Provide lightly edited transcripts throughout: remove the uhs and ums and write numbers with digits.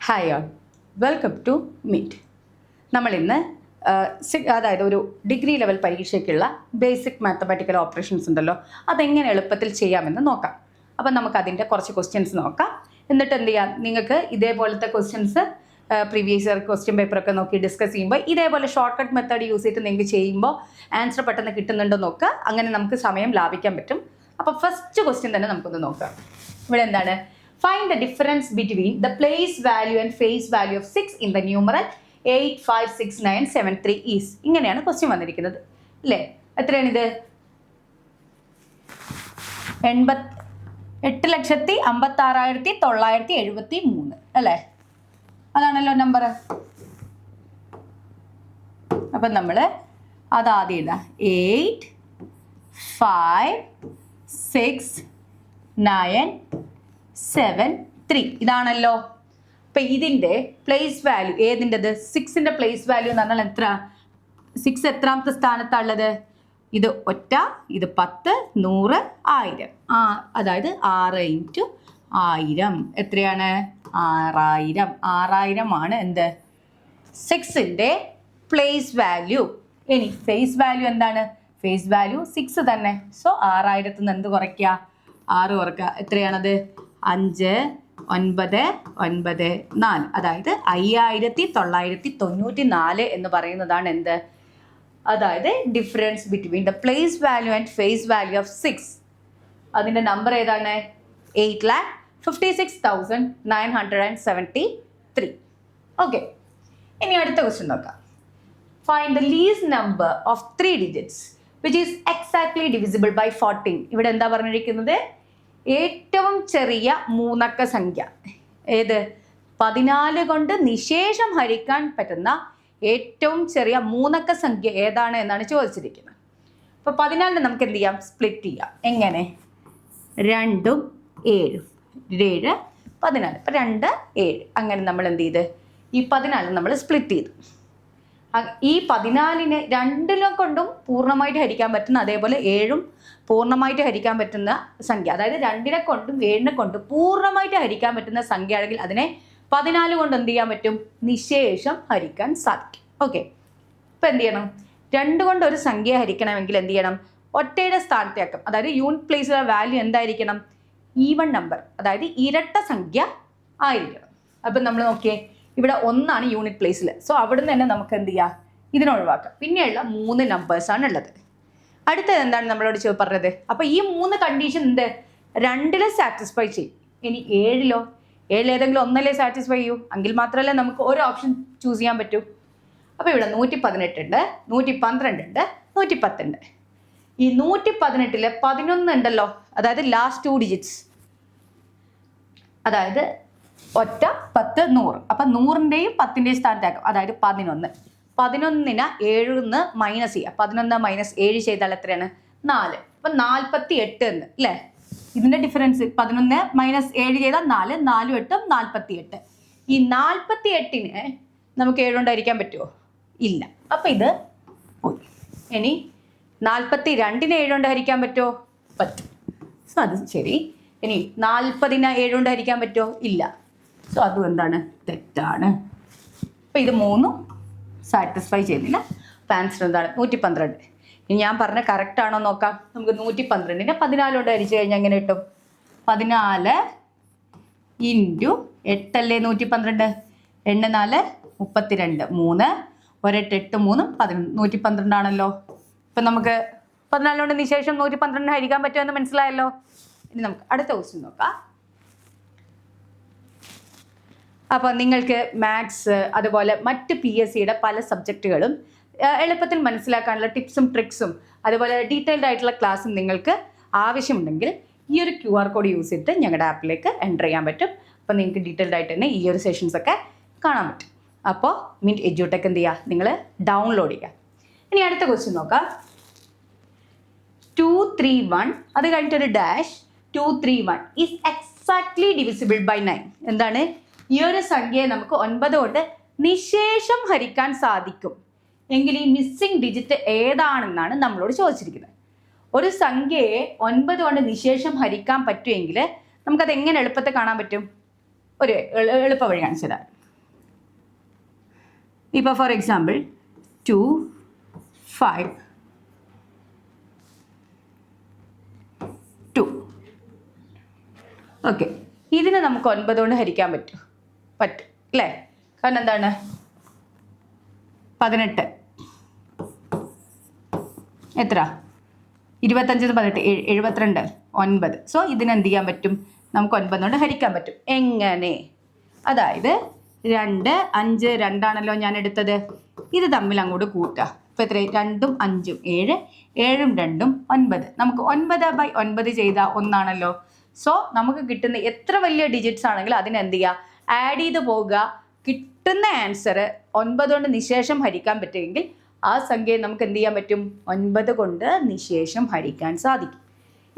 Hi all, welcome to meet. നമ്മളിന്ന് അതായത് ഒരു ഡിഗ്രി ലെവൽ പരീക്ഷയ്ക്കുള്ള ബേസിക് മാത്തമാറ്റിക്കൽ ഓപ്പറേഷൻസ് ഉണ്ടല്ലോ, അതെങ്ങനെ എളുപ്പത്തിൽ ചെയ്യാമെന്ന് നോക്കാം. അപ്പം നമുക്കതിൻ്റെ കുറച്ച് ക്വസ്റ്റ്യൻസ് നോക്കാം. എന്നിട്ട് എന്ത് ചെയ്യാം, നിങ്ങൾക്ക് ഇതേപോലത്തെ ക്വസ്റ്റ്യൻസ് പ്രീവിയസ് ഇയർ ക്വസ്റ്റ്യൻ പേപ്പറൊക്കെ നോക്കി ഡിസ്കസ് ചെയ്യുമ്പോൾ ഇതേപോലെ ഷോർട്ട് കട്ട് മെത്തേഡ് യൂസ് ചെയ്തിട്ട് നിങ്ങൾക്ക് ചെയ്യുമ്പോൾ ആൻസർ പെട്ടെന്ന് കിട്ടുന്നുണ്ടോ നോക്കുക. അങ്ങനെ നമുക്ക് സമയം ലാഭിക്കാൻ പറ്റും. അപ്പോൾ ഫസ്റ്റ് ക്വസ്റ്റ്യൻ തന്നെ നമുക്കൊന്ന് നോക്കാം. ഇവിടെ എന്താണ്? Find the difference between the place value and face value of 6 in the numeral 856973 is. ഇങ്ങനെയാണ് ക്വസ്റ്റ്യൻ വന്നിരിക്കുന്നത് അല്ലേ? എത്രയാണിത്? 8,56,973 അല്ലേ? അതാണല്ലോ നമ്പർ. അപ്പം നമ്മൾ അതാദ്യം എഴുതാം. 8 5 6 9 7 3 ഇതാണല്ലോ. അപ്പം ഇതിൻ്റെ പ്ലേസ് വാല്യൂ ഏതിൻ്റെത്? 6ൻ്റെ പ്ലേസ് വാല്യൂ എന്ന് പറഞ്ഞാൽ എത്ര? 6 എത്രാമത്തെ സ്ഥാനത്താണുള്ളത്? ഇത് ഒറ്റ, ഇത് 10, 100, 1000. അതായത് 6 × 1000 എത്രയാണ്? 6000. 6000 ആണ് എന്ത്? 6ൻ്റെ പ്ലേസ് വാല്യൂ. ഇനി ഫേസ് വാല്യൂ എന്താണ്? ഫേസ് വാല്യൂ 6 തന്നെ. സോ 6000 നിന്ന് എന്ത് കുറയ്ക്കുക? 6 കുറയ്ക്കുക. എത്രയാണത്? 5 9 9 4. അതായത് 5994 എന്ന് പറയുന്നതാണ് എന്ത്? അതായത് difference between the place value and face value of 6. അതിൻ്റെ നമ്പർ ഏതാണ്? 8,56,973. ഓക്കെ, ഇനി അടുത്ത ക്വസ്റ്റ്യൻ നോക്കാം. Find the least number of 3 digits which is exactly divisible by 14. ഇവിടെ എന്താ പറഞ്ഞിരിക്കുന്നത്? ഏറ്റവും ചെറിയ മൂന്നക്ക സംഖ്യ ഏത്? 14 കൊണ്ട് നിശേഷം ഹരിക്കാൻ പറ്റുന്ന ഏറ്റവും ചെറിയ മൂന്നക്ക സംഖ്യ ഏതാണ് എന്നാണ് ചോദിച്ചിരിക്കുന്നത്. അപ്പോൾ 14 നമുക്ക് എന്ത് ചെയ്യാം? സ്പ്ലിറ്റ് ചെയ്യാം. എങ്ങനെ? 2 7 7 14. അപ്പോൾ 2 7. അങ്ങനെ നമ്മൾ എന്ത് ചെയ്ത് ഈ 14 നമ്മൾ സ്പ്ലിറ്റ് ചെയ്തു. ഈ 14നെ 2 കൊണ്ടും പൂർണ്ണമായിട്ട് ഹരിക്കാൻ പറ്റുന്ന, അതേപോലെ 7ഉം പൂർണ്ണമായിട്ട് ഹരിക്കാൻ പറ്റുന്ന സംഖ്യ, അതായത് 2നെ കൊണ്ടും 7നെ കൊണ്ടും പൂർണ്ണമായിട്ട് ഹരിക്കാൻ പറ്റുന്ന സംഖ്യ ആണെങ്കിൽ അതിനെ 14 കൊണ്ട് എന്ത് ചെയ്യാൻ പറ്റും? നിശേഷം ഹരിക്കാൻ സാധിക്കും. ഓക്കെ, ഇപ്പം എന്ത് ചെയ്യണം? 2 കൊണ്ട് ഒരു സംഖ്യ ഹരിക്കണമെങ്കിൽ എന്ത് ചെയ്യണം? ഒറ്റയുടെ സ്ഥാനത്തേക്കും, അതായത് യൂണിറ്റ് പ്ലേസിലുള്ള വാല്യൂ എന്തായിരിക്കണം? ഈവൺ നമ്പർ, അതായത് ഇരട്ട സംഖ്യ ആയിരിക്കണം. അപ്പം നമ്മൾ നോക്കിയേ, ഇവിടെ 1 യൂണിറ്റ് പ്ലേസിൽ. സോ അവിടുന്ന് തന്നെ നമുക്ക് എന്ത് ചെയ്യാം? ഇതിനൊഴിവാക്കാം. പിന്നെയുള്ള 3 നമ്പേഴ്സാണ് ഉള്ളത്. അടുത്തത് എന്താണ് നമ്മളോട് പറഞ്ഞത്? അപ്പോൾ ഈ 3 കണ്ടീഷൻ എന്ത്? 2 സാറ്റിസ്ഫൈ ചെയ്യും. ഇനി 7 ഏതെങ്കിലും 1 സാറ്റിസ്ഫൈ ചെയ്യൂ. എങ്കിൽ മാത്രമല്ലേ നമുക്ക് ഒരു ഓപ്ഷൻ ചൂസ് ചെയ്യാൻ പറ്റൂ. അപ്പോൾ ഇവിടെ 118 ഉണ്ട്, 112 ഉണ്ട്, 110 ഉണ്ട്. ഈ 118 11 ഉണ്ടല്ലോ, അതായത് ലാസ്റ്റ് 2 digits, അതായത് ഒറ്റ 10 100. അപ്പം 100ൻ്റെയും 10ൻ്റെയും സ്ഥാനത്താക്കും, അതായത് 11. 11നെ 7 മൈനസ് ചെയ്യുക. 11 - 7 ചെയ്താൽ എത്രയാണ്? 4. അപ്പം 48 എന്ന് അല്ലേ? ഇതിൻ്റെ ഡിഫറൻസ് 11 - 7 ചെയ്താൽ 4, 4 8 48. ഈ 48നെ നമുക്ക് 7 കൊണ്ട് ഹരിക്കാൻ പറ്റുമോ? ഇല്ല. അപ്പം ഇത് പോയി. ഇനി 42നെ 7 കൊണ്ട് ഹരിക്കാൻ പറ്റുമോ? പറ്റും. സോ അത് ശരി. ഇനി 40നെ 7 കൊണ്ട് ഹരിക്കാൻ പറ്റുമോ? ഇല്ല. സോ അതും എന്താണ്? തെറ്റാണ്. അപ്പം ഇത് 3 സാറ്റിസ്ഫൈ ചെയ്യുന്നില്ല. അപ്പം ആൻസർ എന്താണ്? 112. ഇനി ഞാൻ പറഞ്ഞ കറക്റ്റ് ആണോ നോക്കാം. നമുക്ക് 112നെ 14 കൊണ്ട് ഹരിച്ചു കഴിഞ്ഞാൽ എങ്ങനെ കിട്ടും? 14 × 8 അല്ലേ 112. 8 4 32, 3 1 8 8 3 11 112 ആണല്ലോ. ഇപ്പം നമുക്ക് 14 കൊണ്ട് നിശേഷം 112 ഹരിക്കാൻ പറ്റുമെന്ന് മനസ്സിലായല്ലോ. ഇനി നമുക്ക് അടുത്ത ക്വസ്റ്റ്യൻ നോക്കാം. അപ്പോൾ നിങ്ങൾക്ക് മാത്സ് അതുപോലെ മറ്റ് PSCയുടെ പല സബ്ജക്റ്റുകളും എളുപ്പത്തിൽ മനസ്സിലാക്കാനുള്ള ടിപ്സും ട്രിക്സും അതുപോലെ ഡീറ്റെയിൽഡ് ആയിട്ടുള്ള ക്ലാസ്സും നിങ്ങൾക്ക് ആവശ്യമുണ്ടെങ്കിൽ ഈ ഒരു QR കോഡ് യൂസ് ചെയ്തിട്ട് ഞങ്ങളുടെ ആപ്പിലേക്ക് എൻ്റർ ചെയ്യാൻ പറ്റും. അപ്പോൾ നിങ്ങൾക്ക് ഡീറ്റെയിൽഡ് ആയിട്ട് തന്നെ ഈ ഒരു സെഷൻസൊക്കെ കാണാൻ പറ്റും. അപ്പോൾ മിൻറ്റ് എഡ്യൂടെക് എന്ത് ചെയ്യുക? നിങ്ങൾ ഡൗൺലോഡ് ചെയ്യുക. ഇനി അടുത്ത ക്വസ്റ്റ്യൻ നോക്കാം. 231 അത് കഴിഞ്ഞിട്ടൊരു dash 231 is exactly divisible by 9. എന്താണ്? ഈ ഒരു സംഖ്യയെ നമുക്ക് 9 കൊണ്ട് നിശേഷം ഹരിക്കാൻ സാധിക്കും എങ്കിൽ ഈ മിസ്സിംഗ് ഡിജിറ്റ് ഏതാണെന്നാണ് നമ്മളോട് ചോദിച്ചിരിക്കുന്നത്. ഒരു സംഖ്യയെ 9 കൊണ്ട് നിശേഷം ഹരിക്കാൻ പറ്റുമെങ്കിൽ നമുക്കത് എങ്ങനെ എളുപ്പത്തിൽ കാണാൻ പറ്റും? ഒരു എളുപ്പ വഴി കാണിച്ചു തരാം. ഇപ്പോൾ ഫോർ എക്സാമ്പിൾ 2, 5, 2. ഓക്കെ, ഇതിനെ നമുക്ക് 9 കൊണ്ട് ഹരിക്കാൻ പറ്റും അല്ലേ? കാരണം എന്താണ്? 18 എത്ര? 25 18 72 9. സോ ഇതിനെന്ത് ചെയ്യാൻ പറ്റും? നമുക്ക് 9 കൊണ്ട് ഹരിക്കാൻ പറ്റും. എങ്ങനെ? അതായത് 2 5 2 ഞാൻ എടുത്തത്. ഇത് തമ്മിൽ അങ്ങോട്ട് കൂട്ടുക. ഇപ്പോൾ എത്ര? 2ഉം 5ഉം 7, 7ഉം 2ഉം 9. നമുക്ക് 9/9 ചെയ്താൽ 1 സോ നമുക്ക് കിട്ടുന്ന എത്ര വലിയ ഡിജിറ്റ്സ് ആണെങ്കിലും അതിനെന്ത് ചെയ്യുക? ആഡ് ചെയ്ത് പോകുക. കിട്ടുന്ന ആൻസർ 9 കൊണ്ട് നിശേഷം ഹരിക്കാൻ പറ്റുമെങ്കിൽ ആ സംഖ്യയെ നമുക്ക് എന്ത് ചെയ്യാൻ പറ്റും? 9 കൊണ്ട് നിശേഷം ഹരിക്കാൻ സാധിക്കും.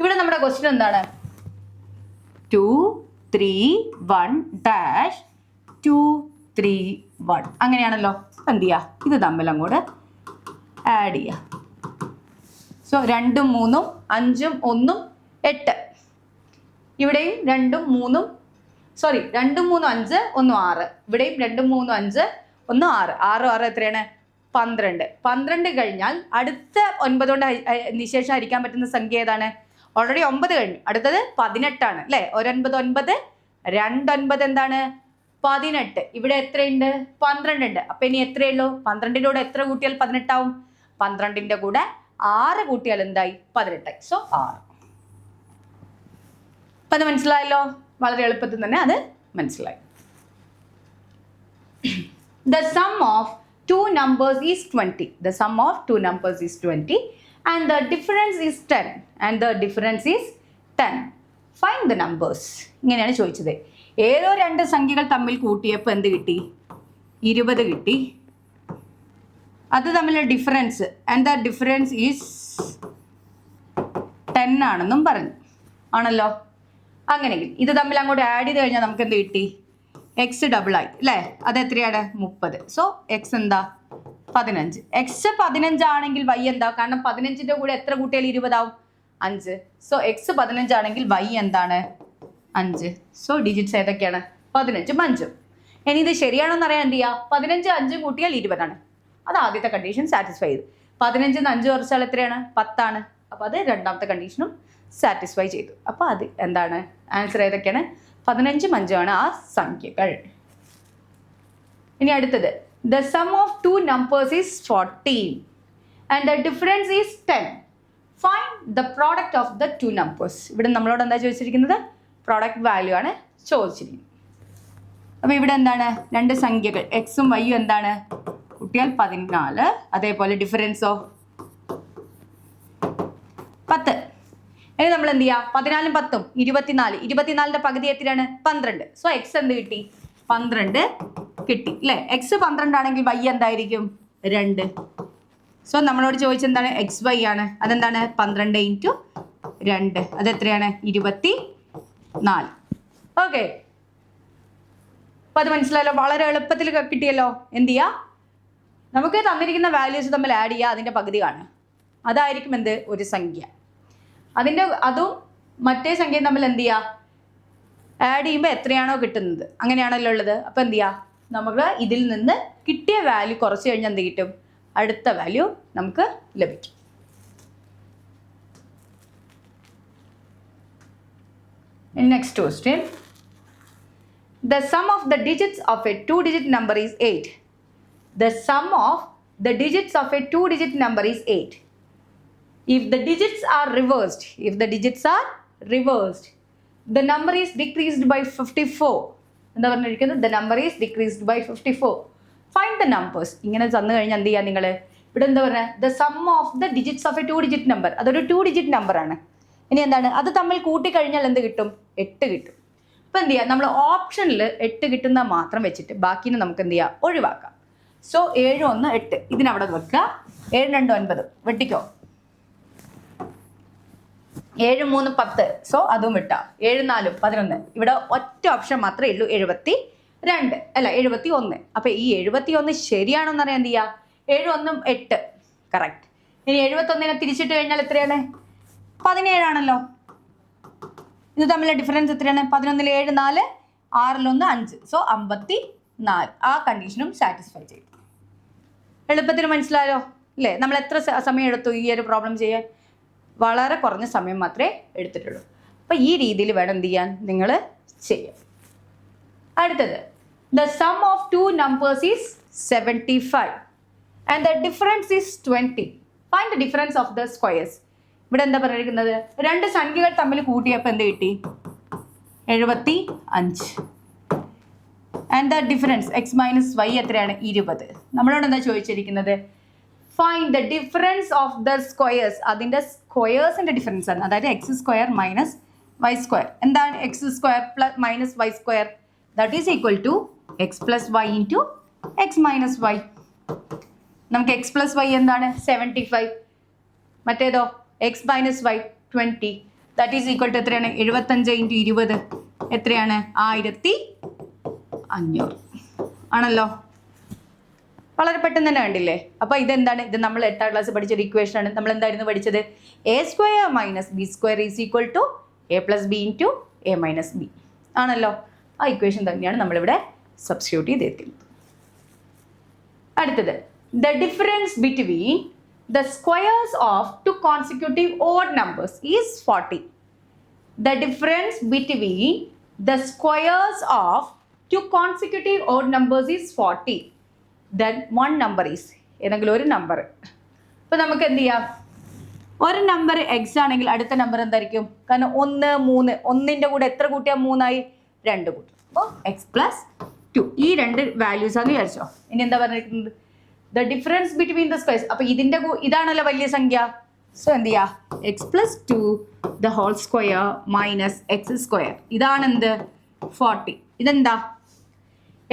ഇവിടെ നമ്മുടെ ക്വസ്റ്റ്യൻ എന്താണ്? 2 3 1 ഡാഷ് 2 3 1 അങ്ങനെയാണല്ലോ. എന്ത് ചെയ്യുക? ഇത് തമ്മിൽ അങ്ങോട്ട് ആഡ് ചെയ്യുക. സോ 2ഉം 3ഉം 5ഉം 1ഉം 8. ഇവിടെയും 2ഉം 3ഉം 2ഉം 3ഉം 5 1ഉം 6. ഇവിടെയും 2ഉം 3ഉം 5 1ഉം 6. 6 6 എത്രയാണ്? 12. 12 കഴിഞ്ഞാൽ അടുത്ത 9 കൊണ്ട് നിശേഷം ഹരിക്കാൻ പറ്റുന്ന സംഖ്യ ഏതാണ്? ഓൾറെഡി 9 കഴിഞ്ഞു. അടുത്തത് 18 ആണ് അല്ലേ? 1 9 9, 2 9 എന്താണ്? 18. ഇവിടെ എത്രയുണ്ട്? 12 ഉണ്ട്. അപ്പൊ ഇനി എത്രയുള്ളൂ? 12ന്റെ കൂടെ എത്ര കൂട്ടിയാൽ 18 ആവും? 12ന്റെ കൂടെ 6 കൂട്ടിയാൽ എന്തായി? 18. സോ 6. അപ്പൊ അത് മനസ്സിലായല്ലോ? വളരെ എളുപ്പത്തിൽ തന്നെ അത് മനസ്സിലായി. The sum of two numbers is 20. The sum of two numbers is 20 and the difference is 10 and the difference is 10. Find the numbers. ഇങ്ങനെയാണ് ചോദിച്ചത്. ഏതോ 2 സംഖ്യകൾ തമ്മിൽ കൂട്ടിയപ്പോൾ എന്ത് കിട്ടി? 20 കിട്ടി. അത് തമ്മിലുള്ള difference and the difference is 10 ആണെന്നും പറഞ്ഞു. ആണല്ലോ? അങ്ങനെയെങ്കിൽ ഇത് തമ്മിൽ അങ്ങോട്ട് ആഡ് ചെയ്ത് കഴിഞ്ഞാൽ നമുക്ക് എന്ത് കിട്ടി? എക്സ് ഡബിളായി അല്ലേ? അത് എത്രയാണ്? 30. സോ എക്സ് എന്താ? 15. എക്സ് 15 ആണെങ്കിൽ വൈ എന്താ? കാരണം 15ന്റെ കൂടെ എത്ര കൂട്ടിയാൽ 20 ആവും? 5. സോ എക്സ് 15 ആണെങ്കിൽ വൈ എന്താണ്? 5. സോ ഡിജിറ്റ്സ് ഏതൊക്കെയാണ്? 15ഉം 5ഉം. ഇനി ഇത് ശരിയാണോന്ന് അറിയാൻ എന്ത് ചെയ്യുക? 15 5 കൂട്ടിയാൽ 20 ആണ്. അത് ആദ്യത്തെ കണ്ടീഷൻ സാറ്റിസ്ഫൈ ചെയ്തു. 15 5 കുറച്ചാൽ എത്രയാണ്? 10 ആണ്. അപ്പോൾ അത് രണ്ടാമത്തെ കണ്ടീഷനും സാറ്റിസ്ഫൈ ചെയ്തു. അപ്പോൾ അത് എന്താണ്? ആൻസർ ഏതൊക്കെയാണ്? 15ഉം 5ഉം ആണ് ആ സംഖ്യകൾ. ഇനി അടുത്തത് the sum of two numbers is 14 and the difference is 10. Find the product of the two numbers. ഇവിടെ നമ്മളോട് എന്താ ചോദിച്ചിരിക്കുന്നത്? പ്രോഡക്റ്റ് വാല്യൂ ആണ് ചോദിച്ചിരിക്കുന്നത്. അപ്പോൾ ഇവിടെ എന്താണ്? 2 സംഖ്യകൾ എക്സും വൈയും എന്താണ്? കൂട്ടിയാൽ 14. അതേപോലെ ഡിഫറൻസോ 10. ഇനി നമ്മൾ എന്ത് ചെയ്യുക? 14ഉം 10ഉം 24. 24ന്റെ പകുതി എത്രയാണ്? 12. സോ എക്സ് എന്ത് കിട്ടി? 12 കിട്ടി അല്ലേ? എക്സ് 12 ആണെങ്കിൽ വൈ എന്തായിരിക്കും? 2. സോ നമ്മളോട് ചോദിച്ചെന്താണ്? എക്സ് വൈ ആണ്. അതെന്താണ്? 12 × 2. അതെത്രയാണ്? 24. ഓക്കെ, അപ്പം അത് മനസ്സിലായല്ലോ? വളരെ എളുപ്പത്തിൽ കിട്ടിയല്ലോ. എന്ത് ചെയ്യുക? നമുക്ക് തന്നിരിക്കുന്ന വാല്യൂസ് തമ്മിൽ ആഡ് ചെയ്യുക, അതിൻ്റെ പകുതി കാണുക. അതായിരിക്കും എന്ത്? ഒരു സംഖ്യ. അതും മറ്റേ സംഖ്യയും തമ്മിൽ എന്ത് ചെയ്യുക? ആഡ് ചെയ്യുമ്പോൾ എത്രയാണോ കിട്ടുന്നത് അങ്ങനെയാണല്ലോ ഉള്ളത്. അപ്പോൾ എന്ത് ചെയ്യുക? നമുക്ക് ഇതിൽ നിന്ന് കിട്ടിയ വാല്യൂ കുറച്ച് കഴിഞ്ഞാൽ എന്ത് കിട്ടും? അടുത്ത വാല്യൂ നമുക്ക് ലഭിക്കും. Next question. The sum of the digits of a 2-digit number is 8. The sum of the digits of a 2-digit number is 8. If the digits are reversed, the number is decreased by 54. എന്താ പറഞ്ഞിരിക്കുന്നത്? The number is decreased by 54. Find the numbers. ഇങ്ങനെ തന്നു കഴിഞ്ഞാൽ എന്ത് ചെയ്യുക നിങ്ങൾ? ഇവിടെ എന്താ പറയുക? The sum of the digits of a 2-digit number. അതൊരു 2-digit നമ്പർ ആണ്. ഇനി എന്താണ്? അത് തമ്മിൽ കൂട്ടിക്കഴിഞ്ഞാൽ എന്ത് കിട്ടും? 8 കിട്ടും. അപ്പോൾ എന്ത് ചെയ്യുക? നമ്മൾ ഓപ്ഷനിൽ 8 കിട്ടുന്ന മാത്രം വെച്ചിട്ട് ബാക്കിനെ നമുക്ക് എന്ത് ചെയ്യുക? ഒഴിവാക്കാം. സോ 7 1 8 ഇതിനവിടെ വെക്കുക. 7 2 9 വെട്ടിക്കോ. 7 3 10. സോ അതും വിട്ടാ. 7 4 11. ഇവിടെ ഒറ്റ ഓപ്ഷൻ മാത്രമേ ഉള്ളൂ, 72 അല്ല 71. അപ്പോൾ ഈ 71 ശരിയാണോ എന്നറിയാൻ എന്ത് ചെയ്യുക? 7 1 8 കറക്റ്റ്. ഇനി 71നെ തിരിച്ചിട്ട് കഴിഞ്ഞാൽ എത്രയാണ്? 17 ആണല്ലോ. ഇത് തമ്മിലുള്ള ഡിഫറൻസ് എത്രയാണ്? 11 7 4, 6 1 5. സോ 54. ആ കണ്ടീഷനും സാറ്റിസ്ഫൈ ചെയ്തു. എളുപ്പത്തിന് മനസ്സിലായോ അല്ലേ? നമ്മൾ എത്ര സമയം എടുത്തു ഈ ഒരു പ്രോബ്ലം ചെയ്യാൻ? വളരെ കുറഞ്ഞ സമയം മാത്രമേ എടുത്തിട്ടുള്ളൂ. അപ്പോൾ ഈ രീതിയിൽ വേണം എന്ത് ചെയ്യാൻ, നിങ്ങൾ ചെയ്യാം. അടുത്തത്, the sum of two numbers is 75 and the difference is 20. Find the difference of the squares. ഇവിടെ എന്താ പറഞ്ഞിരിക്കുന്നത്? രണ്ട് സംഖ്യകൾ തമ്മിൽ കൂട്ടിയപ്പോൾ എന്ത് കിട്ടി? 75. And the difference X minus Y എത്രയാണ്? 20. നമ്മളോട് എന്താ ചോദിച്ചിരിക്കുന്നത്? Find the difference of the squares. അതിൻ്റെ സ്ക്വയേഴ്സിൻ്റെ ഡിഫറൻസ് ആണ്. അതായത് X square minus Y square. എന്താണ് X square plus minus Y square? That is equal to X plus Y into X minus Y. നമുക്ക് എക്സ് പ്ലസ് വൈ എന്താണ്? 75. മറ്റേതോ X minus Y 20. That is equal to എത്രയാണ്? 75 into 20 എത്രയാണ്? 1500 ആണല്ലോ. വളരെ പെട്ടെന്ന് തന്നെ കണ്ടില്ലേ? അപ്പോൾ ഇതെന്താണ്? ഇത് നമ്മൾ 8ാം ക്ലാസ് പഠിച്ചൊരു ഇക്വേഷൻ ആണ്. നമ്മൾ എന്തായിരുന്നു പഠിച്ചത്? A square minus b square is equal to a plus b into a minus b ആണല്ലോ. ആ ഇക്വേഷൻ തന്നെയാണ് നമ്മളിവിടെ സബ്സ്റ്റിറ്റ്യൂട്ട് ചെയ്തിരിക്കുന്നത്. അടുത്തത്, the difference between the squares of two consecutive odd numbers is 40. The difference between the squares of two consecutive odd numbers is 40. Then one number is, ഏതെങ്കിലും ഒരു number. അപ്പോൾ നമുക്ക് എന്ത് ചെയ്യാം? ഒരു നമ്പർ എക്സ് ആണെങ്കിൽ അടുത്ത നമ്പർ എന്തായിരിക്കും? കാരണം 1, 3, 1ൻ്റെ കൂടെ എത്ര കൂട്ടിയാൽ 3 ആയി? 2 കൂട്ടും. അപ്പോൾ എക്സ് പ്ലസ് 2 ഈ രണ്ട് വാല്യൂസ് ആണെന്ന് വിചാരിച്ചോ. ഇനി എന്താ പറഞ്ഞിരിക്കുന്നത്? The difference between the squares. അപ്പോൾ ഇതിൻ്റെ ഇതാണല്ലോ വലിയ സംഖ്യ. സോ എന്ത് ചെയ്യുക? X plus 2 the whole square minus x square. ഇതാണ് എന്ത്? 40. ഇതെന്താ?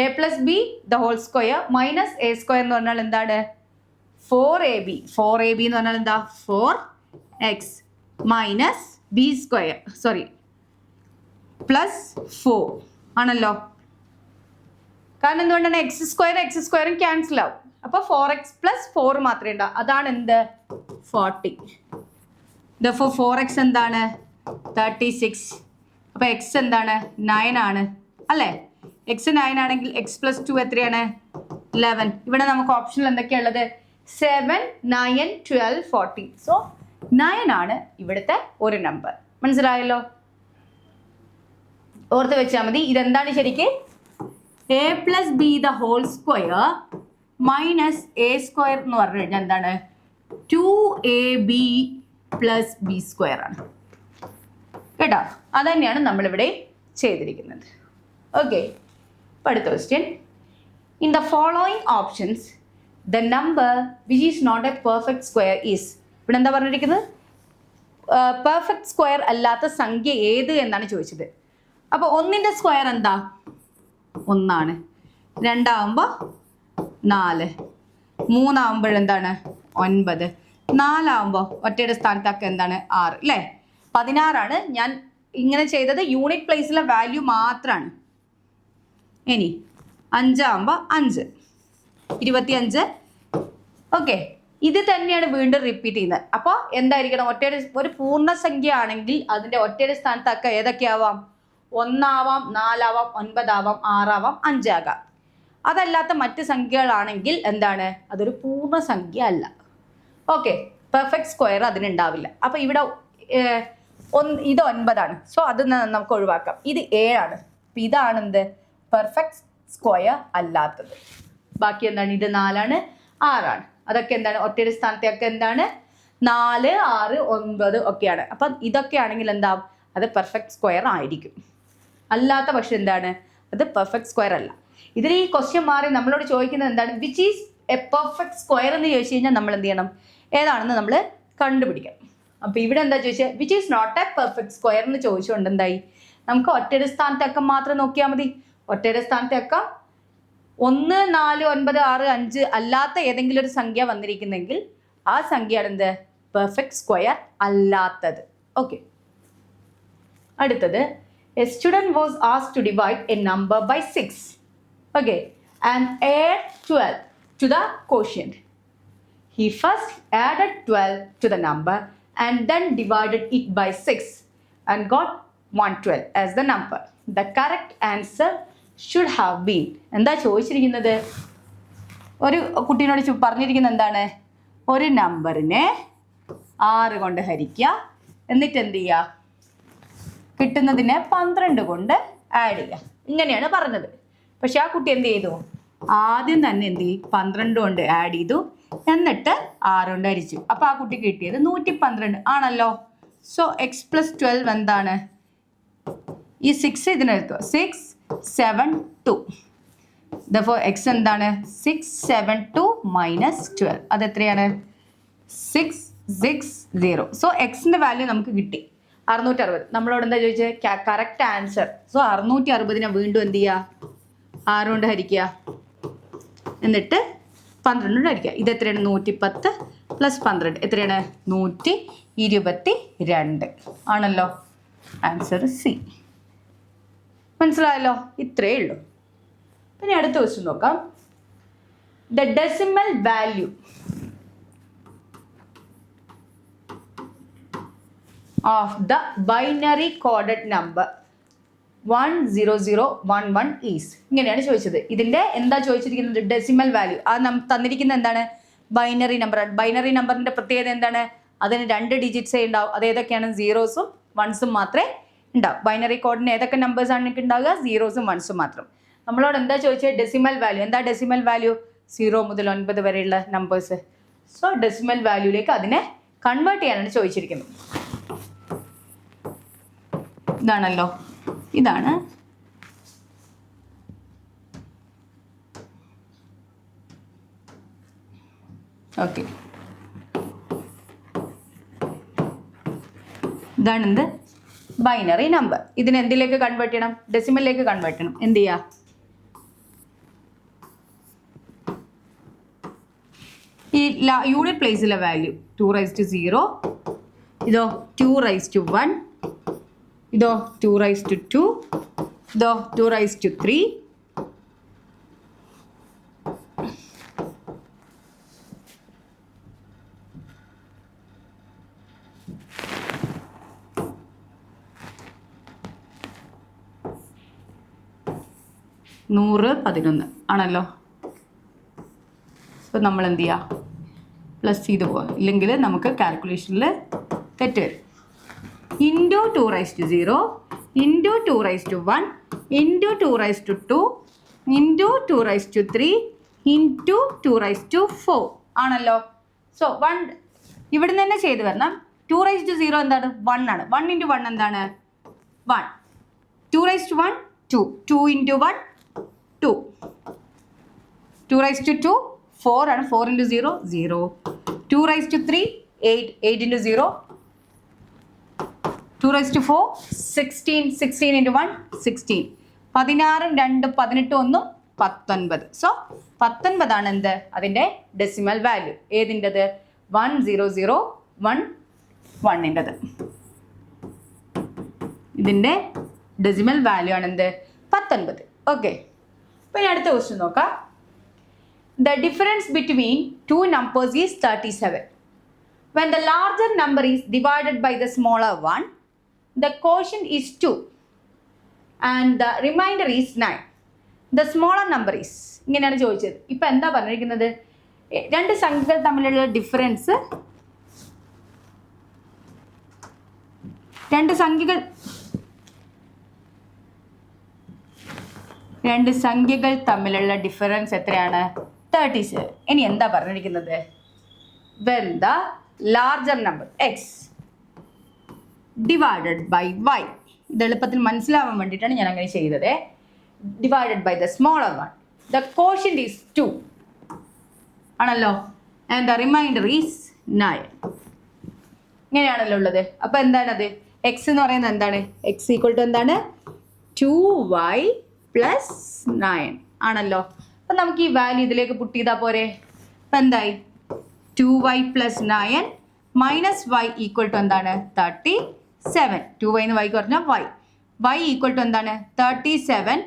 A plus b the whole square minus a square എന്ന് പറഞ്ഞാൽ എന്താണ്? 4ab. 4ab എന്ന് പറഞ്ഞാൽ എന്താ? 4x minus b square plus 4 ആണല്ലോ. കാരണം എന്തുകൊണ്ടാണ്? എക്സ് സ്ക്വയറും ക്യാൻസൽ ആവും. അപ്പോൾ 4x പ്ലസ് 4 മാത്രമേ ഉണ്ടാവും. അതാണ് എന്ത്? 40. ദഫോർ 4x എന്താണ്? 36. അപ്പോൾ എക്സ് എന്താണ്? 9 ആണ് അല്ലേ? എക്സ് 9 ആണെങ്കിൽ എക്സ് പ്ലസ് 2 എത്രയാണ്? 11. ഇവിടെ നമുക്ക് ഓപ്ഷനിൽ എന്തൊക്കെയാണുള്ളത്? 7, 9, 12, 40. സോ 9 ആണ് ഇവിടുത്തെ ഒരു നമ്പർ. മനസ്സിലായല്ലോ? ഓർത്ത് വെച്ചാൽ മതി. ഇതെന്താണ് ശരിക്ക്? A plus b the whole square minus a square എന്ന് പറഞ്ഞു കഴിഞ്ഞാൽ എന്താണ്? 2ab പ്ലസ് ബി സ്ക്വയർ ആണ് കേട്ടോ. അത് തന്നെയാണ് നമ്മളിവിടെ ചെയ്തിരിക്കുന്നത്. ഓക്കെ, അടുത്ത question. In the following options the number which is not a perfect square is. ഇവിടെ എന്താ പറഞ്ഞിരിക്കുന്നത്? പെർഫെക്റ്റ് സ്ക്വയർ അല്ലാത്ത സംഖ്യ ഏത് എന്നാണ് ചോദിച്ചത്. അപ്പോൾ 1ൻ്റെ സ്ക്വയർ എന്താ? 1 ആണ്. 2 ആവുമ്പോൾ 4, 3 ആവുമ്പോഴെന്താണ്? 9, 4 ആവുമ്പോൾ ഒറ്റയുടെ സ്ഥാനത്തൊക്കെ എന്താണ്? 6 അല്ലേ? 16 ആണ്. ഞാൻ ഇങ്ങനെ ചെയ്തത് യൂണിറ്റ് പ്ലേസിലെ വാല്യൂ മാത്രമാണ്. ഇനി 5 ആവുമ്പോൾ 5, 25. ഓക്കെ, ഇത് തന്നെയാണ് വീണ്ടും റിപ്പീറ്റ് ചെയ്യുന്നത്. അപ്പോൾ എന്തായിരിക്കണം? ഒറ്റയുടെ ഒരു പൂർണ്ണസംഖ്യ ആണെങ്കിൽ അതിൻ്റെ ഒറ്റയുടെ സ്ഥാനത്തൊക്കെ ഏതൊക്കെയാവാം? 1 ആവാം, 4 ആവാം, 9 ആവാം, 6 ആവാം, 5 ആകാം. അതല്ലാത്ത മറ്റ് സംഖ്യകളാണെങ്കിൽ എന്താണ്? അതൊരു പൂർണ്ണസംഖ്യ അല്ല. ഓക്കെ, പെർഫെക്റ്റ് സ്ക്വയർ അതിനുണ്ടാവില്ല. അപ്പോൾ ഇവിടെ ഇത് 9 ആണ്. സോ അത് നമുക്ക് ഒഴിവാക്കാം. ഇത് 7 ആണ്. അപ്പം ഇതാണ് എന്ത്? പെർഫെക്റ്റ് സ്ക്വയർ അല്ലാത്തത്. ബാക്കി എന്താണ്? ഇത് 4 ആണ്, 6 ആണ്. അതൊക്കെ എന്താണ്? ഒറ്റയുടെ സ്ഥാനത്തൊക്കെ എന്താണ്? 4, 6, 9 ഒക്കെയാണ്. അപ്പം ഇതൊക്കെ ആണെങ്കിൽ എന്താവും? അത് പെർഫെക്റ്റ് സ്ക്വയർ ആയിരിക്കും. അല്ലാത്ത പക്ഷെ എന്താണ്? അത് പെർഫെക്റ്റ് സ്ക്വയർ അല്ല. ഇതിൽ ഈ ക്വസ്റ്റ്യൻ മാറി നമ്മളോട് ചോദിക്കുന്നത് എന്താണ്? Which is A perfect square എന്ന് ചോദിച്ചു കഴിഞ്ഞാൽ നമ്മൾ എന്ത് ചെയ്യണം? ഏതാണെന്ന് നമ്മൾ കണ്ടുപിടിക്കണം. അപ്പോൾ ഇവിടെ എന്താ ചോദിച്ചാൽ which is not a perfect square എന്ന് ചോദിച്ചുകൊണ്ട് എന്തായി? നമുക്ക് ഒറ്റയുടെ സ്ഥാനത്തൊക്കെ മാത്രം നോക്കിയാൽ മതി. ഒറ്റയുടെ സ്ഥാനത്തൊക്കെ 1, 4, 9, 6, 5 അല്ലാത്ത ഏതെങ്കിലും ഒരു സംഖ്യ വന്നിരിക്കുന്നെങ്കിൽ ആ സംഖ്യയാണ് എന്ത്? പെർഫെക്റ്റ് സ്ക്വയർ അല്ലാത്തത്. ഓക്കെ, അടുത്തത്. A student was asked to divide a number by 6, okay, and add 12 to the quotient. He first added 12 to the number and then divided it by 6 and got 112 as the number. The correct answer should have been. എന്താ ചോദിച്ചിരിക്കുന്നത്? ഒരു കുട്ടീനോട് പറഞ്ഞിരിക്കുന്നത് എന്താണ്? ഒരു നമ്പറിനെ 6 കൊണ്ട് ഹരിക്കുക, എന്നിട്ട് എന്ത് ചെയ്യുക? കിട്ടുന്നതിനെ 12 കൊണ്ട് ആഡ് ചെയ്യുക. ഇങ്ങനെയാണ് പറഞ്ഞത്. പക്ഷെ ആ കുട്ടി എന്ത് ചെയ്തു? ആദ്യം തന്നെ എന്ത് ചെയ്യും? 12 കൊണ്ട് ആഡ് ചെയ്തു, എന്നിട്ട് 6 കൊണ്ട് ഹരിച്ചു. അപ്പോൾ ആ കുട്ടി കിട്ടിയത് 112 ആണല്ലോ. സോ എക്സ് പ്ലസ് 12 എന്താണ്? ഈ 6 ഇതിനെടുക്കുക. 6, 7, 2. Therefore x എന്താണ്? 6, 7, 2 മൈനസ് 12. അതെത്രയാണ്? 6, 6, 0. സോ എക്സിൻ്റെ വാല്യൂ നമുക്ക് കിട്ടി 660. നമ്മളോട് എന്താ ചോദിച്ചത്? Correct answer. സോ 660നെ വീണ്ടും എന്ത് ചെയ്യുക? 6 കൊണ്ട് ഹരിക്കുക, എന്നിട്ട് 12 കൊണ്ട് ഹരിക്കുക. ഇത് എത്രയാണ്? 110 പ്ലസ് 12 എത്രയാണ്? 122 ആണല്ലോ. Answer C. മനസ്സിലായല്ലോ? ഇത്രയേ ഉള്ളൂ. പിന്നെ അടുത്ത ക്വസ്റ്റ്യൻ നോക്കാം. The decimal value of the binary coded number 10011 is. ഇങ്ങനെയാണ് ചോദിച്ചത്. ഇതിന്റെ എന്താ ചോദിച്ചിരിക്കുന്നത്? Decimal value. അത് തന്നിരിക്കുന്നത് എന്താണ്? Binary number. ബൈനറി നമ്പറിന്റെ പ്രത്യേകത എന്താണ്? അതിന് 2 ഡിജിറ്റ്സേ ഉണ്ടാവും. അത് ഏതൊക്കെയാണ്? 0സും 1സും മാത്രമേ ഉണ്ടാവും. ബൈനറി കോഡിന് ഏതൊക്കെ നമ്പേഴ്സാണ് എനിക്ക് ഉണ്ടാവുക? 0സും 1സും മാത്രം. നമ്മളോട് എന്താ ചോദിച്ചത്? Decimal value. എന്താ ഡെസിമൽ വാല്യൂ? 0 മുതൽ 9 വരെയുള്ള നമ്പേഴ്സ്. സോ ഡെസിമൽ വാല്യൂയിലേക്ക് അതിനെ കൺവേർട്ട് ചെയ്യാനാണ് ചോദിച്ചിരിക്കുന്നത്. ഇതാണല്ലോ. ഇതാണ് ഓക്കെ. ഇതാണെന്ത്? Binary number. ഇതിന് എന്തിലേക്ക് കൺവേർട്ട് ചെയ്യണം? ഡെസിമലിലേക്ക് കൺവേർട്ട് ചെയ്യണം. എന്ത് ചെയ്യുക? ഈ യൂണിറ്റ് പ്ലേസിലെ വാല്യൂ 2⁻0, ഇതോ 2⁻1, ഇതോ 2⁻2, ഇതോ 2⁻3. നൂറ് 11 ആണല്ലോ. അപ്പോൾ നമ്മൾ എന്ത് ചെയ്യുക? പ്ലസ് ചെയ്ത് പോവാം, ഇല്ലെങ്കിൽ നമുക്ക് കാൽക്കുലേഷനിൽ തെറ്റ് വരും. Into 2⁻0 into 2⁻1 into 2⁻2 into 2⁻3 into 2⁻4 ആണല്ലോ. സോ 1 ഇവിടെ നിന്ന് തന്നെ ചെയ്ത് വരണം. 2⁻0 എന്താണ്? 1 ആണ്. 1 ഇൻറ്റു 1 എന്താണ്? 1. 2⁻1 2. 2 ഇൻറ്റു 1 2. 2⁻2 4 ആണ്. 4 ഇൻറ്റു 0 0. 2⁻3 8. 8 ഇൻറ്റു 0 2⁻4 16. 16 ഇൻറ്റു 1 16. 16 2 18 1 19. സോ 19 ആണ് എന്ത്? അതിൻ്റെ ഡെസിമൽ വാല്യൂ. ഏതിൻ്റെത്? 10011ൻ്റെത്. ഇതിൻ്റെ ഡെസിമൽ വാല്യൂ ആണ് എന്ത്? 19. ഓക്കെ. അപ്പോൾ ഇനി അടുത്ത ക്വസ്റ്റ്യൻ നോക്കാം. The difference between two numbers is 37. When the larger number is divided by the smaller one, the quotient is 2 and the remainder is 9. The smaller number is. ഇങ്ങനെയാണ് ചോദിച്ചത്. ഇപ്പം എന്താ പറഞ്ഞിരിക്കുന്നത്? രണ്ട് സംഖ്യകൾ തമ്മിലുള്ള ഡിഫറൻസ്, രണ്ട് സംഖ്യകൾ തമ്മിലുള്ള ഡിഫറൻസ് എത്രയാണ്? 37. ഇനി എന്താ പറഞ്ഞിരിക്കുന്നത്? when the larger number x divided by y. ഇത് എളുപ്പത്തിൽ മനസ്സിലാവാൻ വേണ്ടിയിട്ടാണ് ഞാൻ അങ്ങനെ ചെയ്തത്. divided by the smaller one, the quotient is 2 ആണല്ലോ, and the remainder is 9. ഇങ്ങനെയാണല്ലോ ഉള്ളത്. അപ്പോൾ എന്താണത്? x എന്ന് പറയുന്നത് എന്താണ്? x ഈക്വൽ ടു എന്താണ്? 2y പ്ലസ് 9 ആണല്ലോ. അപ്പം നമുക്ക് ഈ വാല്യൂ ഇതിലേക്ക് പുട്ട് ചെയ്താൽ പോരെ. അപ്പം എന്തായി? 2y plus 9 minus y equal to എന്താണ്? 37. 2y എന്ന് y കുറഞ്ഞാൽ y ഈക്വൽ ടു എന്താണ്? 37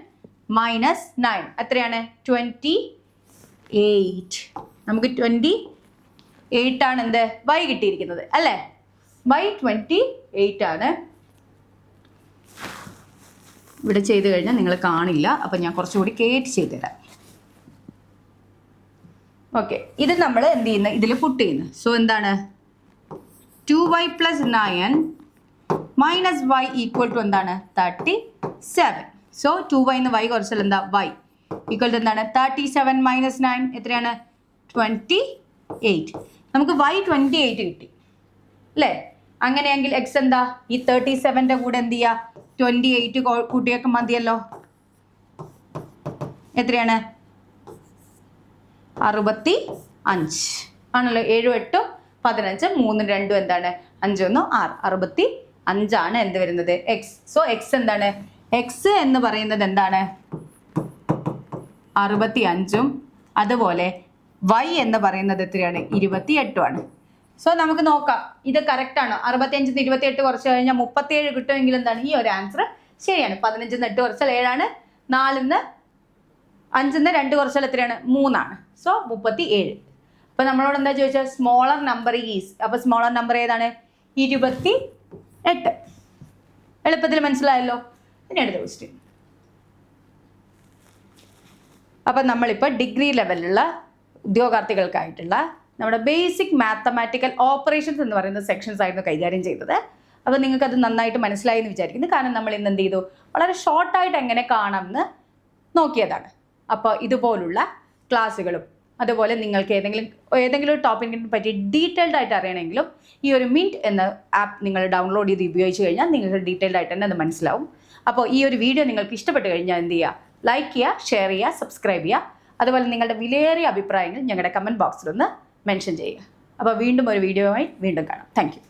മൈനസ് 9 എത്രയാണ്? 28. നമുക്ക് 28 ആണ് എന്ത്? y കിട്ടിയിരിക്കുന്നത് അല്ലേ? y 28 ആണ്. ഇവിടെ ചെയ്ത് കഴിഞ്ഞാൽ നിങ്ങൾ കാണില്ല. അപ്പം ഞാൻ കുറച്ചുകൂടി കയറ്റി ചെയ്ത് തരാം. ഓക്കെ, ഇത് നമ്മൾ എന്ത് ചെയ്യുന്നു, ഇതിൽ പുട്ട് ചെയ്യുന്നു. സോ എന്താണ് 2y + 9 - y = എന്താണ് 37. സോ 2y എന്ന് y കുറച്ചാൽ എന്താ y = എന്താണ് 37 - 9 എത്രയാണ് 28. നമുക്ക് y 28 കിട്ടി അല്ലേ? അങ്ങനെയെങ്കിൽ x എന്താ ഈ 37ന്റെ കൂടെ എന്ത് ചെയ്യുക 28 കൂട്ടിയൊക്കെ മതിയല്ലോ. എത്രയാണ് 65 ആണല്ലോ. 7 8 15 3 2 എന്താണ് 5 1 6 65 എന്ത് വരുന്നത് x. സോ x എന്താണ് x എന്ന് പറയുന്നത് എന്താണ് 65. അതുപോലെ y എന്ന് പറയുന്നത് എത്രയാണ് 28. സോ നമുക്ക് നോക്കാം ഇത് കറക്റ്റ് ആണോ. 65 28 കുറച്ച് കഴിഞ്ഞാൽ 37 കിട്ടുമെങ്കിൽ എന്താണ് ഈ ഒരു ആൻസർ ശരിയാണ്. 15 8 കുറച്ചാൽ 7 4 5 2 കുറച്ചാൽ എത്രയാണ് 3. സോ 37. അപ്പൊ നമ്മളോട് എന്താ ചോദിച്ചാൽ സ്മോളർ നമ്പർ ഈസ്. അപ്പൊ സ്മോളർ നമ്പർ ഏതാണ് 28. എളുപ്പത്തിൽ മനസ്സിലായല്ലോ. ഇനി അടുത്ത ക്വസ്റ്റ്യൻ. അപ്പം നമ്മളിപ്പോൾ ഡിഗ്രി ലെവലിലുള്ള ഉദ്യോഗാർത്ഥികൾക്കായിട്ടുള്ള നമ്മുടെ ബേസിക് മാത്തമാറ്റിക്കൽ ഓപ്പറേഷൻസ് എന്ന് പറയുന്ന സെക്ഷൻസ് ആയിരുന്നു കൈകാര്യം ചെയ്തത്. അപ്പോൾ നിങ്ങൾക്കത് നന്നായിട്ട് മനസ്സിലായി എന്ന് വിചാരിക്കുന്നു. കാരണം നമ്മൾ ഇന്ന് എന്ത് ചെയ്തു, വളരെ ഷോർട്ടായിട്ട് എങ്ങനെ കാണാമെന്ന് നോക്കിയതാണ്. അപ്പോൾ ഇതുപോലുള്ള ക്ലാസ്സുകളും അതുപോലെ നിങ്ങൾക്ക് ഏതെങ്കിലും ഒരു ടോപ്പിക്കിനെ പറ്റി ഡീറ്റെയിൽഡ് ആയിട്ട് അറിയണമെങ്കിലും ഈ ഒരു മിൻറ്റ് എന്ന ആപ്പ് നിങ്ങൾ ഡൗൺലോഡ് ചെയ്ത് ഉപയോഗിച്ച് കഴിഞ്ഞാൽ നിങ്ങൾക്ക് ഡീറ്റെയിൽഡ് ആയിട്ട് തന്നെ അത് മനസ്സിലാവും. അപ്പോൾ ഈ ഒരു വീഡിയോ നിങ്ങൾക്ക് ഇഷ്ടപ്പെട്ട് കഴിഞ്ഞാൽ എന്ത് ചെയ്യുക, ലൈക്ക് ചെയ്യുക, ഷെയർ ചെയ്യുക, സബ്സ്ക്രൈബ് ചെയ്യുക. അതുപോലെ നിങ്ങളുടെ വിലയേറിയ അഭിപ്രായങ്ങൾ ഞങ്ങളുടെ കമൻറ്റ് ബോക്സിലൊന്ന് മെൻഷൻ ചെയ്യുക. അപ്പോൾ വീണ്ടും ഒരു വീഡിയോയുമായി വീണ്ടും കാണാം. Thank you.